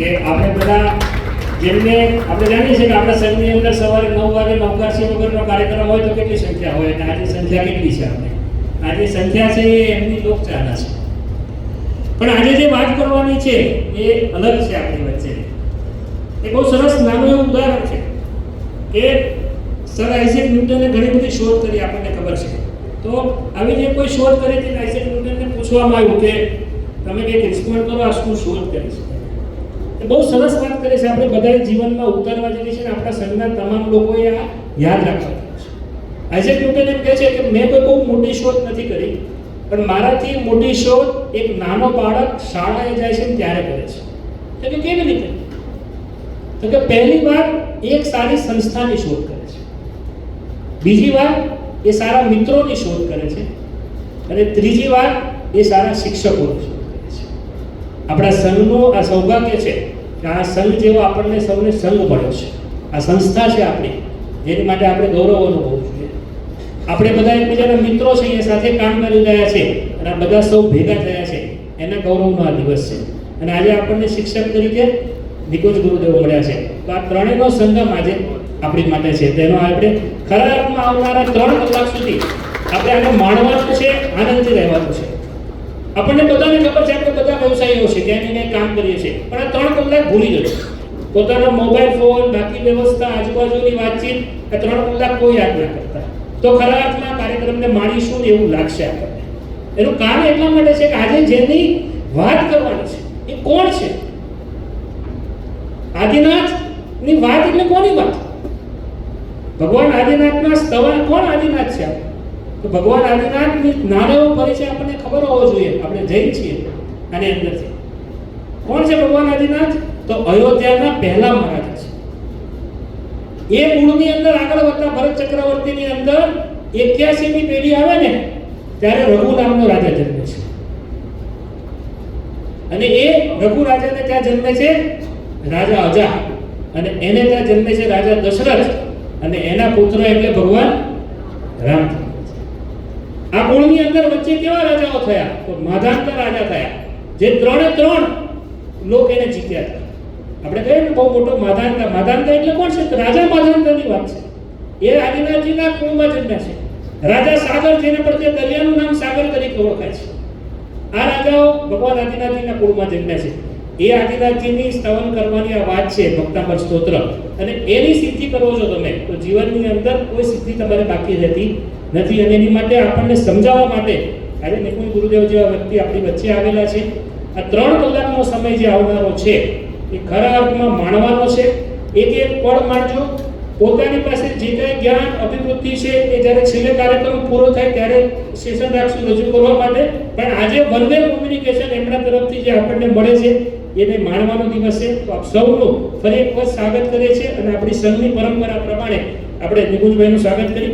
કે આપણે બધા જેમને આપણે જાણીએ છીએ કે આપણા સંઘની અંદર સવારે 9 વાગે નવકારસી વગરનો કાર્યક્રમ હોય તો કેટલી સંખ્યા હોય અને આજે સંખ્યા કેટલી છે આપણે આજે સંખ્યા છે એ એમની લોકચાહના છે. પણ આજે જે વાત કરવાની છે એ અલગ છે આપણી વચ્ચે. એ બહુ સરસ નાનું એવું ઉદાહરણ છે કે સર આઇઝેક ન્યૂટને ઘણી બધી શોધ કરી, આપણને ખબર છે. તો આવી જે કોઈ શોધ કરી હતી આઇઝેક ન્યૂટનને પૂછવામાં આવ્યું કે તમે કંઈક રિસ્પોન્ડ કરો, આ શું શોધ કરી છે. એ બહુ સરસ વાત કરે છે, આપણે બધાએ જીવનમાં ઉતારવા જેવી છે ને આપણા સંઘના તમામ લોકોએ આ યાદ રાખવા છે. આઇઝેક ન્યૂટન એમ કહે છે કે મેં કોઈ બહુ મોટી શોધ નથી કરી, પણ મારાથી મોટી શોધ એક નાનો બાળક શાળાએ જાય છે ત્યારે કરે છે. તો કે કેવી રીતે? તો કે પહેલી વાર એક સારી સંસ્થાની શોધ કરે છે, બીજી વાર એ સારા મિત્રોની શોધ કરે છે અને ત્રીજી વાર એ સારા શિક્ષકોની શોધ કરે છે. આપણા સંઘનું આ સૌભાગ્ય છે કે આ સંઘ જેવો આપણને સૌને સંઘ મળ્યો છે. આ સંસ્થા છે આપણી, જેની માટે આપણે ગૌરવ અનુભવવું જોઈએ. આપણે બધા એકબીજાના મિત્રો છે, એ સાથે કામ કરી રહ્યા છે અને આ બધા સૌ ભેગા થયા છે, એના ગૌરવનો આ દિવસ છે. અને આજે આપણને શિક્ષક તરીકે નિકુંજ ગુરુદેવ મળ્યા છે. તો આ ત્રણેયનો સંગમ આજે આપણી માટે છે. તેનો આપણે ખરા અર્થમાં આવનારા 3 કલાક સુધી આપણે આને માણવાનું છે, આનંદથી રહેવાનું છે. આપણને બધાને ખબર છે, આપણે બધા વ્યવસાયીઓ છે, ક્યાંય ને કામ કરીએ છીએ, પણ આ 3 કલાક ભૂલી જજો. પોતાનો મોબાઈલ ફોન, બાકી વ્યવસ્થા, આજુબાજુની વાતચીત, આ 3 કલાક કોઈ યાદ ના કરતા તો ખરા અર્થમાં કાર્યક્રમને માણીશું એવું લાગશે આપણને. એનું કારણ એટલા માટે છે કે આજે જેની વાત કરવાની છે એ કોણ છે? આદિનાથની વાત એટલે કોની વાત? ભગવાન આદિનાથના સ્તવન. કોણ આદિનાથ છે? તો ભગવાન આદિનાથની નાનો એવો પરિચય આપણને ખબર હોવો જોઈએ. આપણે જૈન છીએ આની અંદરથી. કોણ છે ભગવાન આદિનાથ? તો અયોધ્યાના પહેલા મહારાજા છે. એ મૂળની અંદર આગળ વધતા ભરત ચક્રવર્તીની અંદર 81મી પેઢી આવે ને ત્યારે રઘુ નામનો રાજા જન્મે છે. અને એ રઘુ રાજાને ત્યાં જન્મે છે રાજા અજા, અને એને ત્યાં જન્મે છે રાજા દશરથ, અને એના પુત્ર એટલે ભગવાન રામ. આ મૂળની અંદર વચ્ચે કેવા રાજાઓ થયા? તો માધાંતા રાજા થયા, જે 3 લોક એને જીત્યા હતા. આપણે કહીએ ને બહુ મોટો માધાંતા. માધાંતા એટલે કોણ છે? રાજા માધાંતાની વાત છે. એ આદિનાથજીના કુળમાં જન્મ્યા છે. રાજા સાગર, જેને પરથી દરિયાનું નામ સાગર તરીકે ઓળખાય છે, આ રાજાઓ ભગવાન આદિનાથજીના કુળમાં જન્મ્યા છે. એ આદિનાથજીની સ્તવન કરવાની આ વાત છે, ભક્તામૃત સ્તોત્ર. અને એની સિદ્ધિ કરો છો તમે તો જીવનની અંદર કોઈ સિદ્ધિ તમારે બાકી રહેતી નથી. અને એની માટે આપણને સમજાવવા માટે આજે નિકુંજ ગુરુદેવ જેવા વ્યક્તિ આપણી વચ્ચે આવેલા છે. આ 3 કલાકનો સમય જે આવનારો છે એ ખરા અર્થમાં માણવાનો છે. એક પળ માણજો. પોતાની પાસે જે કાંઈ જ્ઞાન અભિવૃદ્ધિ છે એ જ્યારે છેલ્લે કાર્યક્રમ પૂરો થાય ત્યારે સેશન રાખશું રજૂ કરવા માટે. પણ આજે વન વે કોમ્યુનિકેશન એમના તરફથી જે આપણને મળે છે એને માણવાનો દિવસ છે. તો આપ સૌનું ફરી એક વખત સ્વાગત કરે છે અને આપણી સંઘની પરંપરા પ્રમાણે આપણે નિકુંજભાઈનું સ્વાગત કરી